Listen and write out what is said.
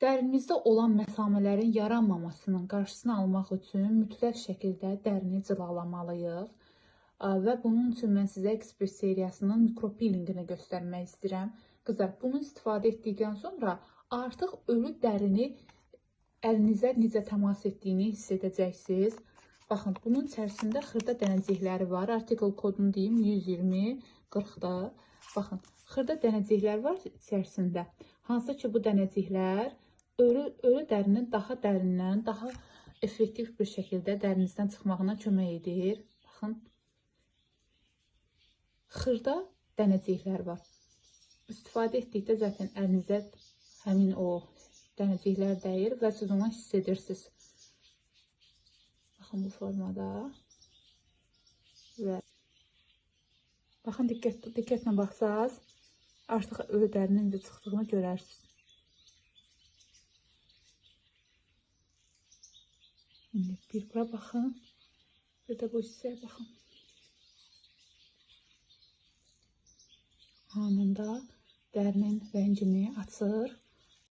Dərinizdə olan məsamələrin yaranmamasının qarşısını almaq üçün mütləq şəkildə dərini cilalamalıyıq. Və bunun üçün mən sizə ekspert seriyasının mikropeelingini göstərmək istəyirəm. Qızlar, bunu istifadə etdikdən sonra artıq ölü dərini əlinizə necə təmas etdiyini hiss edəcəksiniz. Baxın, bunun içərisində xırda dənəcikləri var. Artikel kodunu deyim, 120-40-da. Baxın, xırda dənəciklər var içərisində. Hansı ki, bu dənəciklər ölü dərinin daha dərindən, daha effektiv bir şəkildə dərinizdən çıxmağına kömək edir. Baxın, xırda dənəciklər var. İstifadə etdikdə zaten əlinizə həmin o dənəciklər dəyir və siz onu hiss edirsiniz. Baxın, bu formada. Və baxın, diqqətlə baxsaq, artıq ölü dərinin necə çıxdığını görərsiniz. Şimdi bir bura baxın, bir də bu hissəyə baxın. Anında dərinin rəngini açır.